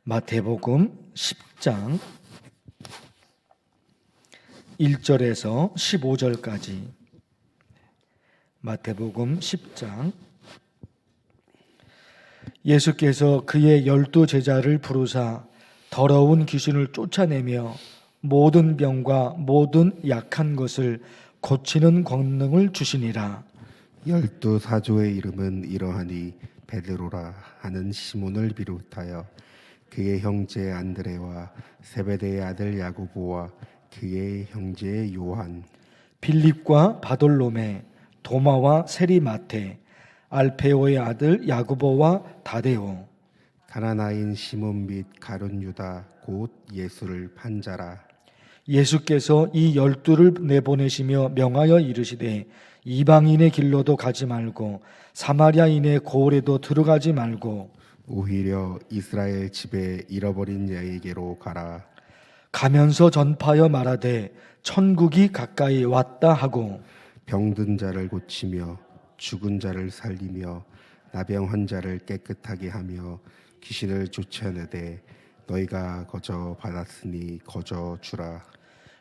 마태복음 10장 1절에서 15절까지. 마태복음 10장. 예수께서 그의 12 제자를 부르사 더러운 귀신을 쫓아내며 모든 병과 모든 약한 것을 고치는 권능을 주시니라. 12 사조의 이름은 이러하니 베드로라 하는 시몬을 비롯하여 그의 형제 안드레와 세베대의 아들 야고보와 그의 형제 요한, 빌립과 바돌로메, 도마와 세리마테, 알페오의 아들 야고보와 다데오, 가나나인 시몬 및 가룟 유다 곧 예수를 판 자라. 예수께서 이 12를 내보내시며 명하여 이르시되 이방인의 길로도 가지 말고 사마리아인의 고을에도 들어가지 말고 오히려 이스라엘 집에 잃어버린 자에게로 가라. 가면서 전파하여 말하되 천국이 가까이 왔다 하고 병든 자를 고치며 죽은 자를 살리며 나병 환자를 깨끗하게 하며 귀신을 쫓아내되 너희가 거저 받았으니 거저 주라.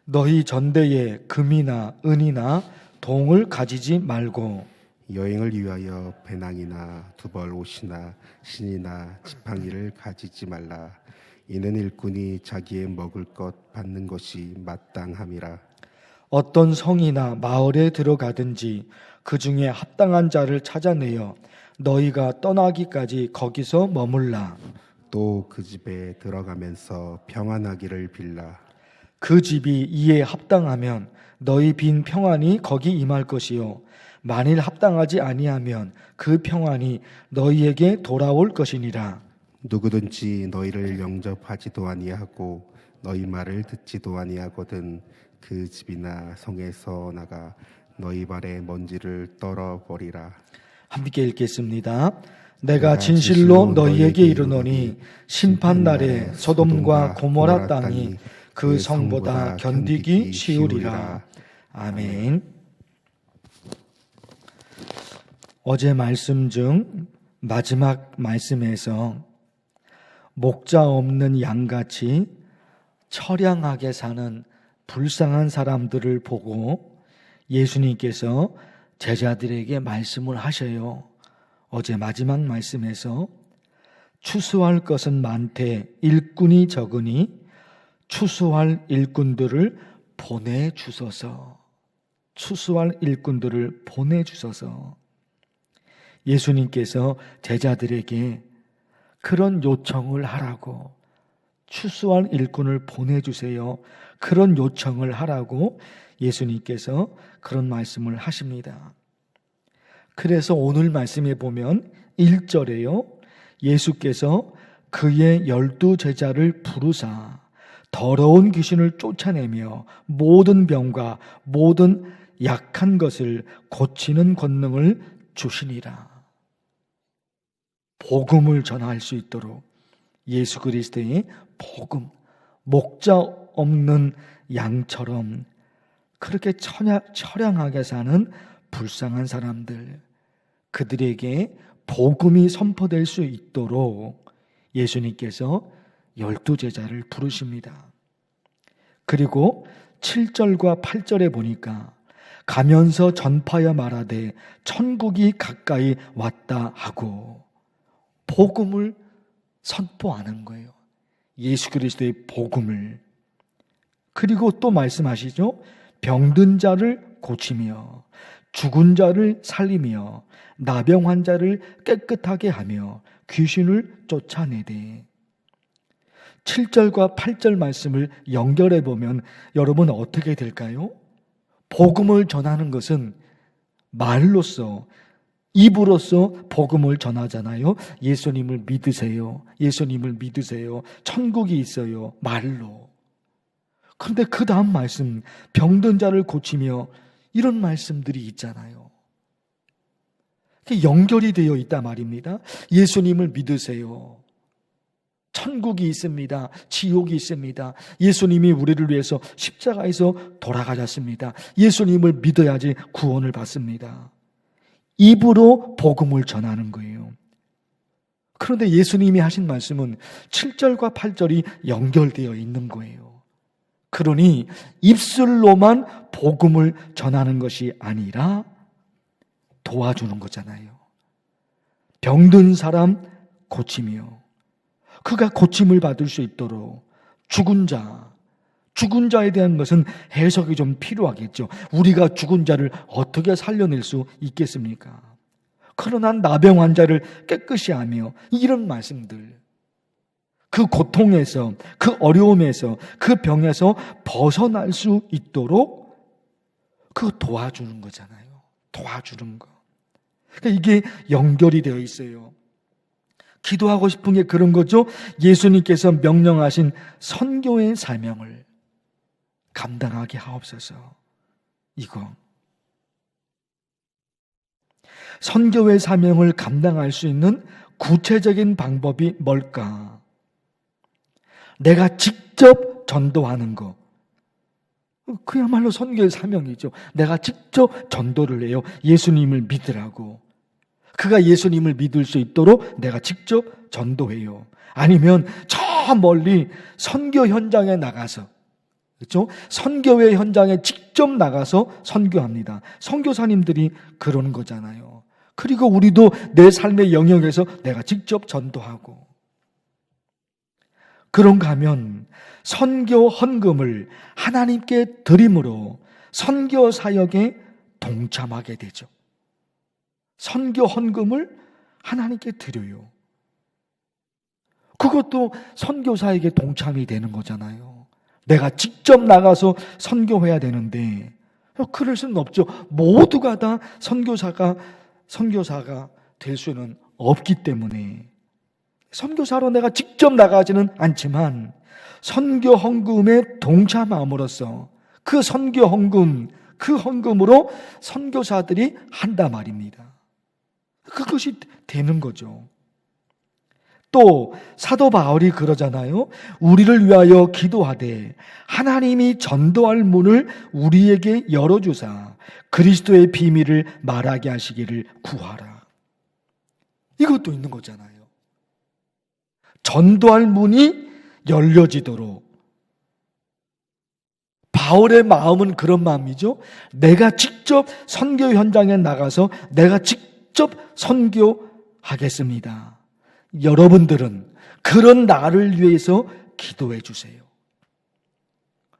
너희 전대에 금이나 은이나 동을 가지지 말고 여행을 위하여 배낭이나 두벌 옷이나 신이나 지팡이를 가지지 말라. 이는 일꾼이 자기의 먹을 것 받는 것이 마땅함이라. 어떤 성이나 마을에 들어가든지 그 중에 합당한 자를 찾아내어 너희가 떠나기까지 거기서 머물라. 또 그 집에 들어가면서 평안하기를 빌라. 그 집이 이에 합당하면 너희 빈 평안이 거기 임할 것이요 만일 합당하지 아니하면 그 평안이 너희에게 돌아올 것이니라. 누구든지 너희를 영접하지도 아니하고 너희 말을 듣지도 아니하거든 그 집이나 성에서 나가 너희 발에 먼지를 떨어버리라. 함께 읽겠습니다. 내가 진실로 너희에게 이르노니 심판날에 소돔과 고모라 땅이 그 성보다 견디기 쉬우리라. 아멘. 어제 말씀 중 마지막 말씀에서 목자 없는 양같이 처량하게 사는 불쌍한 사람들을 보고 예수님께서 제자들에게 말씀을 하셔요. 어제 마지막 말씀에서 추수할 것은 많되 일꾼이 적으니 추수할 일꾼들을 보내주소서. 추수할 일꾼들을 보내주소서. 예수님께서 제자들에게 그런 요청을 하라고, 추수할 일꾼을 보내주세요. 그런 요청을 하라고 예수님께서 그런 말씀을 하십니다. 그래서 오늘 말씀에 보면 1절에요. 예수께서 그의 12 제자를 부르사 더러운 귀신을 쫓아내며 모든 병과 모든 약한 것을 고치는 권능을 주시니라. 복음을 전할 수 있도록 예수 그리스도의 복음, 목자 없는 양처럼 그렇게 처량하게 사는 불쌍한 사람들, 그들에게 복음이 선포될 수 있도록 예수님께서 12 제자를 부르십니다. 그리고 7절과 8절에 보니까 가면서 전파하여 말하되 천국이 가까이 왔다 하고 복음을 선포하는 거예요. 예수 그리스도의 복음을. 그리고 또 말씀하시죠. 병든 자를 고치며 죽은 자를 살리며 나병 환자를 깨끗하게 하며 귀신을 쫓아내되. 7절과 8절 말씀을 연결해 보면 여러분 어떻게 될까요? 복음을 전하는 것은 말로써, 입으로써 복음을 전하잖아요. 예수님을 믿으세요. 예수님을 믿으세요. 천국이 있어요. 말로. 그런데 그 다음 말씀, 병든 자를 고치며 이런 말씀들이 있잖아요. 연결이 되어 있단 말입니다. 예수님을 믿으세요. 천국이 있습니다. 지옥이 있습니다. 예수님이 우리를 위해서 십자가에서 돌아가셨습니다. 예수님을 믿어야지 구원을 받습니다. 입으로 복음을 전하는 거예요. 그런데 예수님이 하신 말씀은 7절과 8절이 연결되어 있는 거예요. 그러니 입술로만 복음을 전하는 것이 아니라 도와주는 거잖아요. 병든 사람 고치며 그가 고침을 받을 수 있도록 죽은 자에 대한 것은 해석이 좀 필요하겠죠. 우리가 죽은 자를 어떻게 살려낼 수 있겠습니까? 그러나 나병 환자를 깨끗이 하며 이런 말씀들, 그 고통에서, 그 어려움에서, 그 병에서 벗어날 수 있도록 그거 도와주는 거잖아요. 도와주는 거. 그러니까 이게 연결이 되어 있어요. 기도하고 싶은 게 그런 거죠. 예수님께서 명령하신 선교의 사명을 감당하게 하옵소서. 이거. 선교의 사명을 감당할 수 있는 구체적인 방법이 뭘까? 내가 직접 전도하는 거. 그야말로 선교의 사명이죠. 내가 직접 전도를 해요. 예수님을 믿으라고. 그가 예수님을 믿을 수 있도록 내가 직접 전도해요. 아니면 저 멀리 선교 현장에 나가서, 그렇죠? 선교회 현장에 직접 나가서 선교합니다. 선교사님들이 그러는 거잖아요. 그리고 우리도 내 삶의 영역에서 내가 직접 전도하고. 그런가 하면 선교 헌금을 하나님께 드림으로 선교 사역에 동참하게 되죠. 선교 헌금을 하나님께 드려요. 그것도 선교사에게 동참이 되는 거잖아요. 내가 직접 나가서 선교해야 되는데 그럴 수는 없죠. 모두가 다 선교사가 될 수는 없기 때문에 선교사로 내가 직접 나가지는 않지만 선교 헌금에 동참함으로써 그 선교 헌금, 그 헌금으로 선교사들이 한단 말입니다. 그것이 되는 거죠. 또 사도 바울이 그러잖아요. 우리를 위하여 기도하되 하나님이 전도할 문을 우리에게 열어주사 그리스도의 비밀을 말하게 하시기를 구하라. 이것도 있는 거잖아요. 전도할 문이 열려지도록. 바울의 마음은 그런 마음이죠. 내가 직접 선교 현장에 나가서 내가 직접 선교하겠습니다. 여러분들은 그런 나를 위해서 기도해 주세요.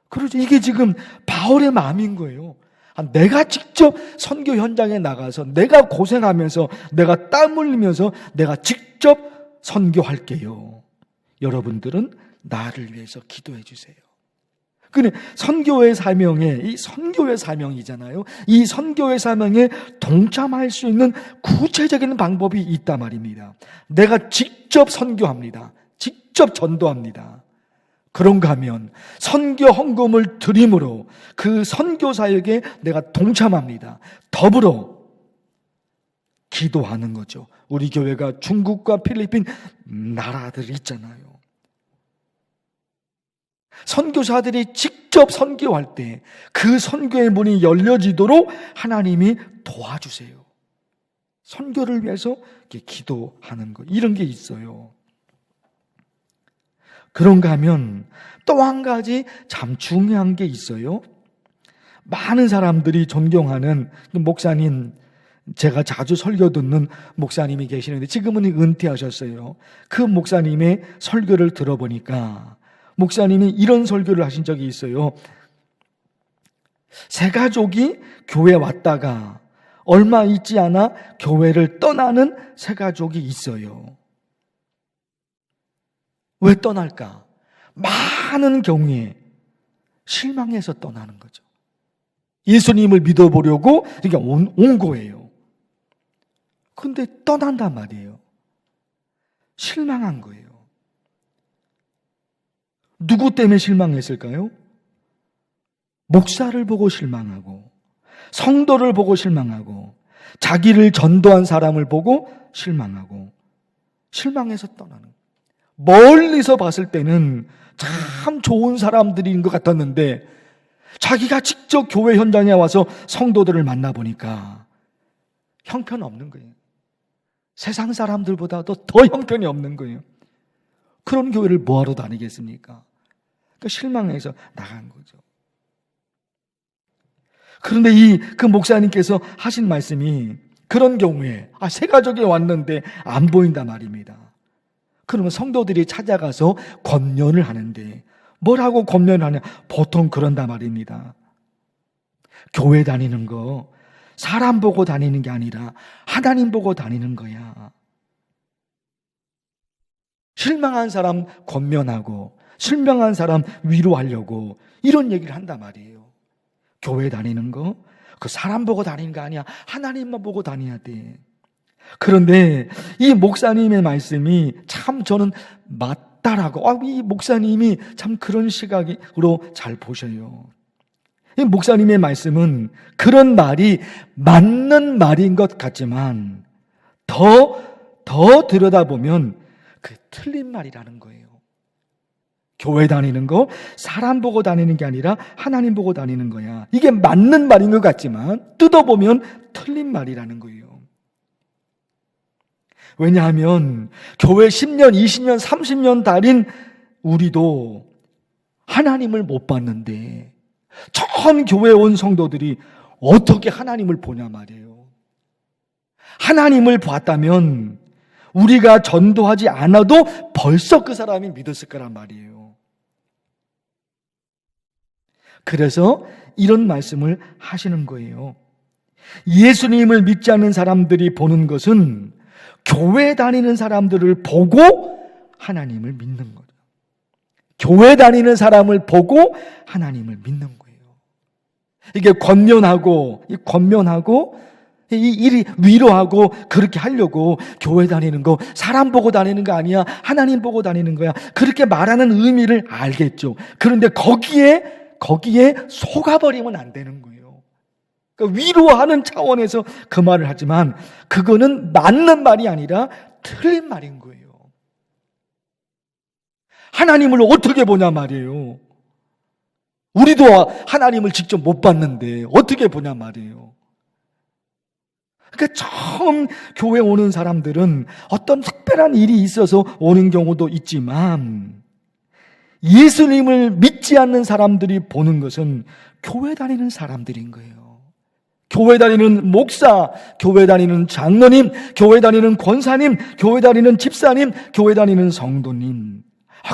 그렇죠. 이게 지금 바울의 마음인 거예요. 내가 직접 선교 현장에 나가서 내가 고생하면서 내가 땀 흘리면서 내가 직접 선교할게요. 여러분들은 나를 위해서 기도해 주세요. 근데 선교의 사명에, 이 선교의 사명이잖아요. 이 선교의 사명에 동참할 수 있는 구체적인 방법이 있단 말입니다. 내가 직접 선교합니다. 직접 전도합니다. 그런가 하면 선교 헌금을 드림으로 그 선교 사역에 내가 동참합니다. 더불어 기도하는 거죠. 우리 교회가 중국과 필리핀 나라들 있잖아요. 선교사들이 직접 선교할 때 그 선교의 문이 열려지도록 하나님이 도와주세요. 선교를 위해서 기도하는 것, 이런 게 있어요. 그런가 하면 또 한 가지 참 중요한 게 있어요. 많은 사람들이 존경하는 목사님, 제가 자주 설교 듣는 목사님이 계시는데 지금은 은퇴하셨어요. 그 목사님의 설교를 들어보니까 목사님이 이런 설교를 하신 적이 있어요. 세 가족이 교회 왔다가 얼마 있지 않아 교회를 떠나는 세 가족이 있어요. 왜 떠날까? 많은 경우에 실망해서 떠나는 거죠. 예수님을 믿어보려고 그러니까 온 거예요. 근데 떠난단 말이에요. 실망한 거예요. 누구 때문에 실망했을까요? 목사를 보고 실망하고, 성도를 보고 실망하고, 자기를 전도한 사람을 보고 실망하고, 실망해서 떠나는 거예요. 멀리서 봤을 때는 참 좋은 사람들인 것 같았는데 자기가 직접 교회 현장에 와서 성도들을 만나보니까 형편없는 거예요. 세상 사람들보다도 더 형편이 없는 거예요. 그런 교회를 뭐하러 다니겠습니까? 그러니까 실망해서 나간 거죠. 그런데 그 목사님께서 하신 말씀이 그런 경우에 새 가족이 왔는데 안 보인다 말입니다. 그러면 성도들이 찾아가서 권면을 하는데 뭐라고 권면을 하냐? 보통 그런다 말입니다. 교회 다니는 거 사람 보고 다니는 게 아니라 하나님 보고 다니는 거야. 실망한 사람 권면하고 실망한 사람 위로하려고 이런 얘기를 한단 말이에요. 교회 다니는 거 그 사람 보고 다니는 거 아니야. 하나님만 보고 다녀야 돼. 그런데 이 목사님의 말씀이 참 저는 맞다라고, 이 목사님이 참 그런 시각으로 잘 보셔요. 이 목사님의 말씀은 그런 말이 맞는 말인 것 같지만 더 들여다보면 그 틀린 말이라는 거예요. 교회 다니는 거 사람 보고 다니는 게 아니라 하나님 보고 다니는 거야. 이게 맞는 말인 것 같지만 뜯어보면 틀린 말이라는 거예요. 왜냐하면 교회 10년, 20년, 30년 다닌 우리도 하나님을 못 봤는데 처음 교회에 온 성도들이 어떻게 하나님을 보냐 말이에요. 하나님을 봤다면 우리가 전도하지 않아도 벌써 그 사람이 믿었을 거란 말이에요. 그래서 이런 말씀을 하시는 거예요. 예수님을 믿지 않는 사람들이 보는 것은 교회 다니는 사람들을 보고 하나님을 믿는 거죠. 교회 다니는 사람을 보고 하나님을 믿는 거예요. 이게 권면하고 위로하고 그렇게 하려고 교회 다니는 거 사람 보고 다니는 거 아니야. 하나님 보고 다니는 거야. 그렇게 말하는 의미를 알겠죠. 그런데 거기에 속아버리면 안 되는 거예요. 그러니까 위로하는 차원에서 그 말을 하지만 그거는 맞는 말이 아니라 틀린 말인 거예요. 하나님을 어떻게 보냐 말이에요. 우리도 하나님을 직접 못 봤는데 어떻게 보냐 말이에요. 그러니까 처음 교회 오는 사람들은 어떤 특별한 일이 있어서 오는 경우도 있지만 예수님을 믿지 않는 사람들이 보는 것은 교회 다니는 사람들인 거예요. 교회 다니는 목사, 교회 다니는 장로님, 교회 다니는 권사님, 교회 다니는 집사님, 교회 다니는 성도님.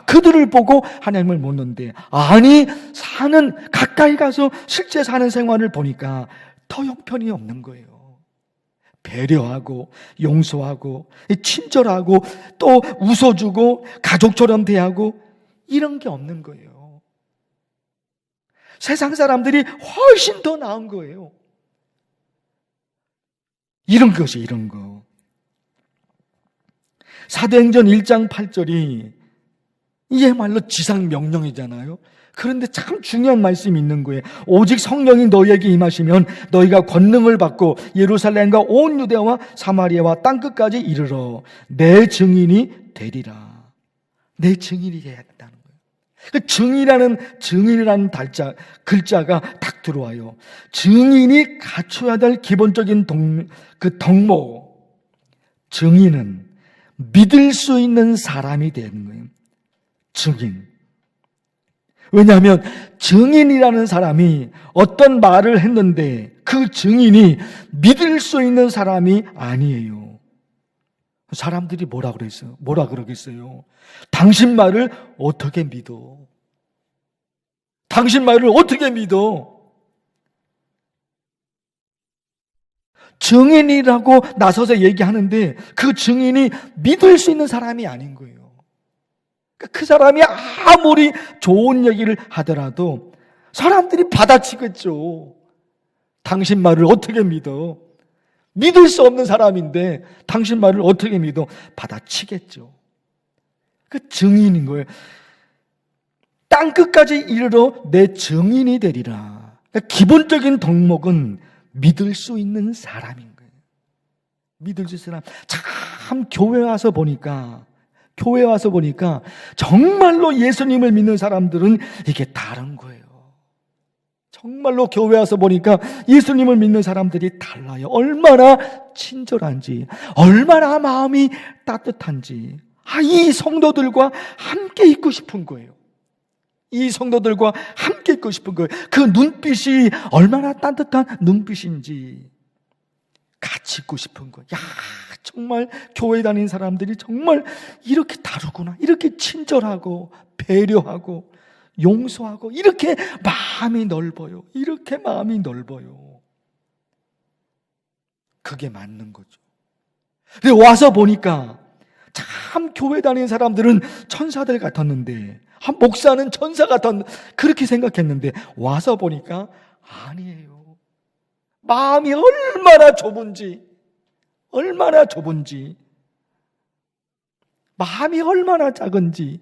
그들을 보고 하나님을 묻는데 아니 가까이 가서 실제 사는 생활을 보니까 더 형편이 없는 거예요. 배려하고 용서하고 친절하고 또 웃어주고 가족처럼 대하고 이런 게 없는 거예요. 세상 사람들이 훨씬 더 나은 거예요. 이런 거. 사도행전 1장 8절이 이야말로 지상명령이잖아요. 그런데 참 중요한 말씀이 있는 거예요. 오직 성령이 너희에게 임하시면 너희가 권능을 받고 예루살렘과 온 유대와 사마리아와 땅끝까지 이르러 내 증인이 되리라. 내 증인이 돼야 된다는 거예요. 그 증인이라는 글자가 딱 들어와요. 증인이 갖춰야 될 기본적인 덕목. 증인은 믿을 수 있는 사람이 되는 거예요. 증인. 왜냐하면 증인이라는 사람이 어떤 말을 했는데 그 증인이 믿을 수 있는 사람이 아니에요. 사람들이 뭐라 그러겠어요? 당신 말을 어떻게 믿어? 당신 말을 어떻게 믿어? 증인이라고 나서서 얘기하는데 그 증인이 믿을 수 있는 사람이 아닌 거예요. 그 사람이 아무리 좋은 얘기를 하더라도 사람들이 받아치겠죠. 당신 말을 어떻게 믿어? 믿을 수 없는 사람인데 당신 말을 어떻게 믿어? 받아치겠죠. 그 증인인 거예요. 땅끝까지 이르러 내 증인이 되리라. 기본적인 덕목은 믿을 수 있는 사람인 거예요. 믿을 수 있는 사람. 참 교회 와서 보니까 정말로 예수님을 믿는 사람들은 이게 다른 거예요. 정말로 교회 와서 보니까 예수님을 믿는 사람들이 달라요. 얼마나 친절한지, 얼마나 마음이 따뜻한지. 이 성도들과 함께 있고 싶은 거예요. 이 성도들과 함께 있고 싶은 거예요. 그 눈빛이 얼마나 따뜻한 눈빛인지 같이 있고 싶은 거예요. 정말 교회 다니는 사람들이 정말 이렇게 다르구나. 이렇게 친절하고 배려하고 용서하고 이렇게 마음이 넓어요. 이렇게 마음이 넓어요. 그게 맞는 거죠. 근데 와서 보니까 참 교회 다니는 사람들은 천사들 같았는데, 목사는 천사 같았는데, 그렇게 생각했는데 와서 보니까 아니에요. 마음이 얼마나 좁은지, 마음이 얼마나 작은지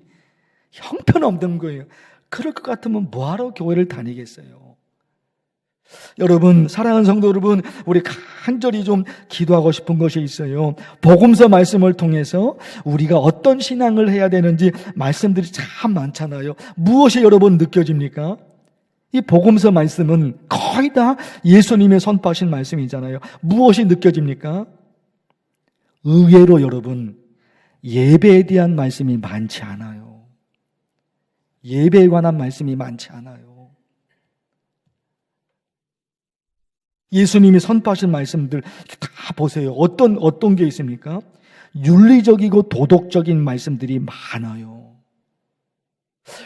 형편없는 거예요. 그럴 것 같으면 뭐하러 교회를 다니겠어요? 여러분, 사랑하는 성도 여러분, 우리 간절히 좀 기도하고 싶은 것이 있어요. 복음서 말씀을 통해서 우리가 어떤 신앙을 해야 되는지 말씀들이 참 많잖아요. 무엇이 여러분 느껴집니까? 이 복음서 말씀은 거의 다 예수님의 선포하신 말씀이잖아요. 무엇이 느껴집니까? 의외로 여러분, 예배에 대한 말씀이 많지 않아요. 예배에 관한 말씀이 많지 않아요. 예수님이 선포하신 말씀들 다 보세요. 어떤 게 있습니까? 윤리적이고 도덕적인 말씀들이 많아요.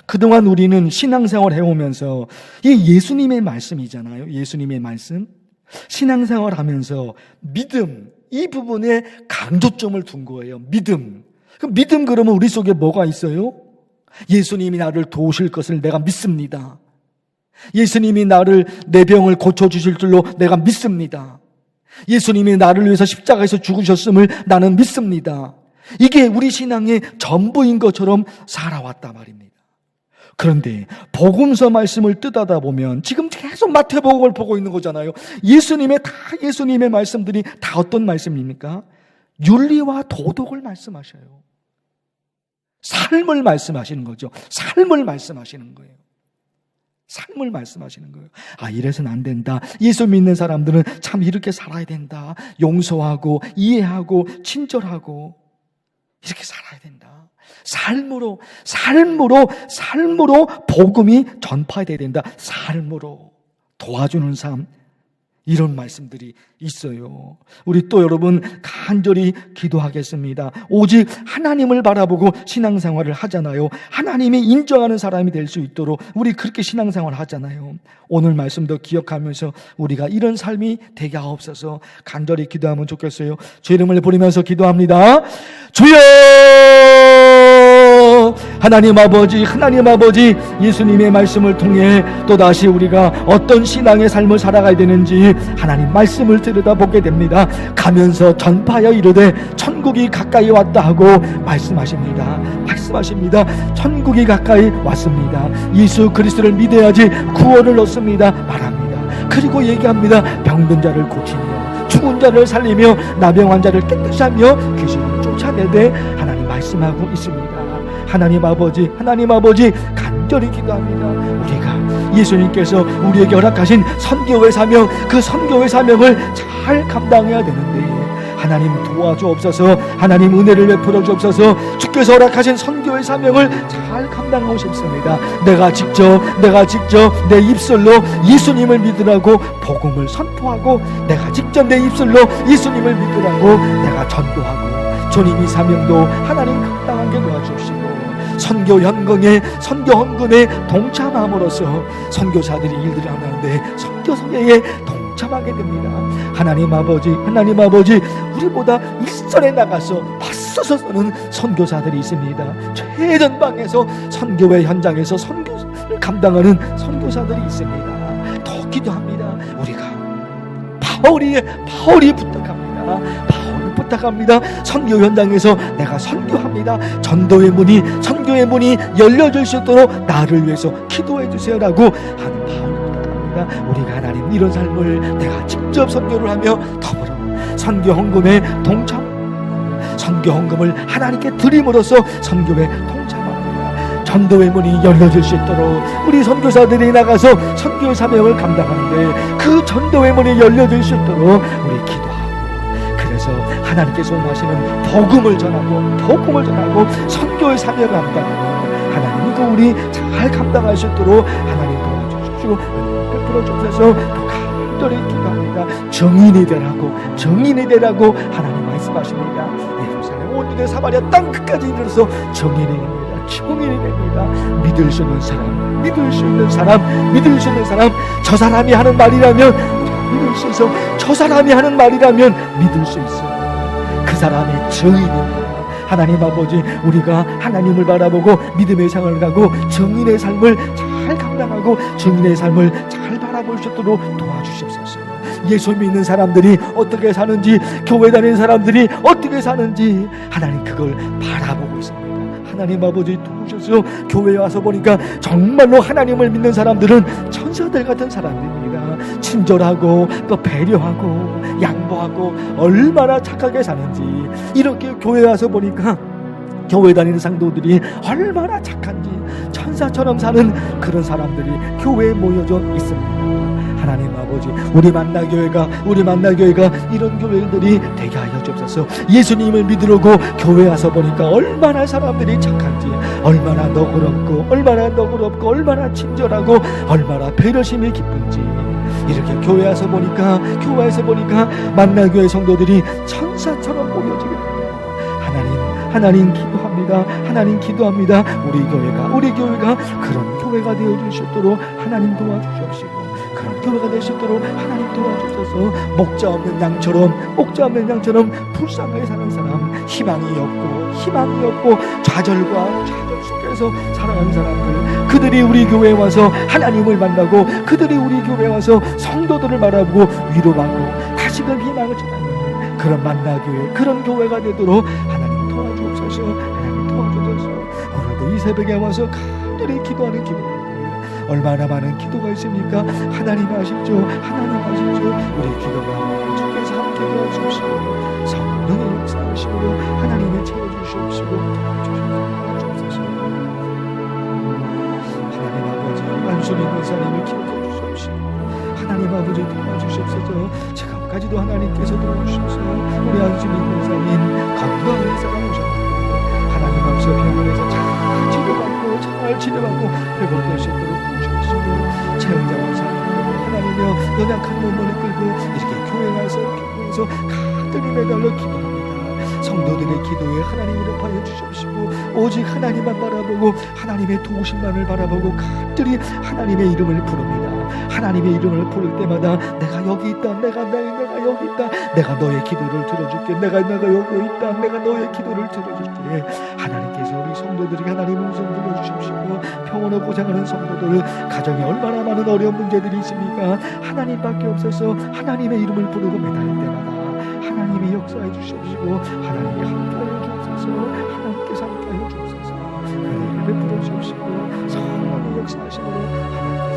그동안 우리는 신앙생활 해오면서 이 예수님의 말씀이잖아요. 예수님의 말씀. 신앙생활 하면서 믿음, 이 부분에 강조점을 둔 거예요. 믿음. 그럼 믿음 그러면 우리 속에 뭐가 있어요? 예수님이 나를 도우실 것을 내가 믿습니다. 예수님이 내 병을 고쳐주실 줄로 내가 믿습니다. 예수님이 나를 위해서 십자가에서 죽으셨음을 나는 믿습니다. 이게 우리 신앙의 전부인 것처럼 살아왔단 말입니다. 그런데 복음서 말씀을 뜯어다 보면 지금 계속 마태복음을 보고 있는 거잖아요. 예수님의 말씀들이 다 어떤 말씀입니까? 윤리와 도덕을 말씀하셔요. 삶을 말씀하시는 거죠. 삶을 말씀하시는 거예요. 삶을 말씀하시는 거예요. 이래서는 안 된다. 예수 믿는 사람들은 참 이렇게 살아야 된다. 용서하고 이해하고 친절하고 이렇게 살아야 된다. 삶으로 복음이 전파돼야 된다. 삶으로 도와주는 삶, 이런 말씀들이 있어요. 우리 또 여러분 간절히 기도하겠습니다. 오직 하나님을 바라보고 신앙생활을 하잖아요. 하나님이 인정하는 사람이 될 수 있도록 우리 그렇게 신앙생활을 하잖아요. 오늘 말씀도 기억하면서 우리가 이런 삶이 되게 하옵소서. 간절히 기도하면 좋겠어요. 주 이름을 부르면서 기도합니다. 주여! 하나님 아버지, 예수님의 말씀을 통해 또다시 우리가 어떤 신앙의 삶을 살아가야 되는지 하나님 말씀을 들여다보게 됩니다. 가면서 전파하여 이르되 천국이 가까이 왔다 하고 말씀하십니다. 천국이 가까이 왔습니다. 예수 그리스도를 믿어야지 구원을 얻습니다. 말합니다. 그리고 얘기합니다. 병든 자를 고치며 죽은 자를 살리며 나병 환자를 깨끗이 하며 귀신을 쫓아내되 하나님 말씀하고 있습니다. 하나님 아버지 간절히 기도합니다. 우리가 예수님께서 우리에게 허락하신 선교의 사명, 그 선교의 사명을 잘 감당해야 되는데 하나님 도와주옵소서. 하나님 은혜를 베풀어 주옵소서. 주께서 허락하신 선교의 사명을 잘 감당하고 싶습니다. 내가 직접 내 입술로 예수님을 믿으라고 복음을 선포하고, 내가 직접 내 입술로 예수님을 믿으라고 내가 전도하고, 주님이 사명도 하나님 감당하게 도와주시고 선교 헌금에 동참함으로써 선교사들이 일들을 하는데 선교 성회에 동참하게 됩니다. 하나님 아버지, 우리보다 일선에 나가서 맞서서는 선교사들이 있습니다. 최전방에서 선교회 현장에서 선교를 감당하는 선교사들이 있습니다. 더 기도합니다. 우리가 바울이 부탁합니다. 선교 현장에서 내가 선교합니다. 선교의 문이 열려질 수 있도록 나를 위해서 기도해 주세요라고 하는 바울이 부탁합니다. 우리가 하나님 이런 삶을 내가 직접 선교를 하며 더불어 선교 헌금에 선교 헌금을 하나님께 드림으로써 선교에 동참합니다. 전도의 문이 열려질 수 있도록 우리 선교사들이 나가서 선교 사명을 감당하는데 그 전도의 문이 열려질 수 있도록 우리 기도하고, 그래서 하나님께서 원하시는 복음을 전하고 선교의 사명을 감당하는 하나님이 그 우리 잘 감당할 수 있도록 하나님 도와주십시오. 베풀어 주셔서 또 간절히 기도합니다. 정인이 되라고 하나님 말씀하십니다. 예루살렘 온 사마리아 땅 끝까지 이르러서 정인이 됩니다. 믿을 수 있는 사람, 저 사람이 하는 말이라면 믿을 수 있어. 저 사람이 하는 말이라면 믿을 수 있어. 그 사람이 정인입니다. 하나님 아버지, 우리가 하나님을 바라보고 믿음의 생활을 가고 정인의 삶을 잘 감당하고 정인의 삶을 잘 바라볼 수 있도록 도와주십시오. 예수 믿는 사람들이 어떻게 사는지, 교회 다니는 사람들이 어떻게 사는지 하나님 그걸 바라보고 있습니다. 하나님 아버지 도우셔서 교회에 와서 보니까 정말로 하나님을 믿는 사람들은 천사들 같은 사람들입니다. 친절하고 또 배려하고 양보하고 얼마나 착하게 사는지, 이렇게 교회에 와서 보니까 교회 다니는 상도들이 얼마나 착한지 천사처럼 사는 그런 사람들이 교회에 모여져 있습니다. 하나님 아버지, 우리 만나교회가 이런 교회들이 되게 하여 주옵소서. 예수님을 믿으려고 교회 와서 보니까 얼마나 사람들이 착한지, 얼마나 너그럽고 얼마나 친절하고 얼마나 배려심이 깊은지, 이렇게 교회에서 보니까 만나교회 성도들이 천사처럼 모여지게 됩니다. 하나님 기도합니다. 우리 교회가 그런 교회가 되어 주시도록 하나님 도와주시옵시고, 그런 교회가 될 수 있도록 하나님 도와주셔서 목자 없는 양처럼 불쌍하게 사는 사람, 희망이 없고 좌절 속에서 살아가는 사람들, 그들이 우리 교회에 와서 하나님을 만나고, 그들이 우리 교회에 와서 성도들을 바라보고 위로받고 다시금 희망을 전하는 그런 만나교회, 그런 교회가 되도록 하나님 도와주옵소서. 오늘도 이 새벽에 와서 간절히 기도하는 기도, 얼마나 많은 기도가 있습니까? 하나님 아시죠? 우리 기도가 주께서 함께 도와주시고 성령의 역사하시고 하나님의 채워주시옵시고 도와주옵소서. 하나님 아버지, 안수 믿는 사람을 기억해 주시옵시고 하나님 아버지 도와주시옵소서. 지금까지도 하나님께서 도와주셔서 우리 안수 믿는 사람 건강한 사람 오셨고, 하나님 앞서 병원에서 잘 치료받고 회복될 수 있도록 도와주시고, 체험자와 사람들고 하나님여 연약한 몸을 끌고 이렇게 교회에서 간절히 매달려 기도합니다. 성도들의 기도에 하나님을 높여 주십시오. 오직 하나님만 바라보고 하나님의 도우심만을 바라보고 간절히 하나님의 이름을 부릅니다. 하나님의 이름을 부를 때마다 내가 여기 있다, 내가 여기 있다, 내가 너의 기도를 들어줄게, 내가 여기 있다, 내가 너의 기도를 들어줄게. 하나님께서 우리 성도들에게 하나님의 음성 들려주십시오. 평온을 고생하는 성도들, 가정에 얼마나 많은 어려운 문제들이 있습니까? 하나님밖에 없어서 하나님의 이름을 부르고 매달릴 때마다 하나님이 역사해 주십시오. 하나님이 함께하여 주옵소서. 하나님께서 함께하여 주옵소서. 은혜를 베풀어 주십시오. 성령의 역사하심으로 하나님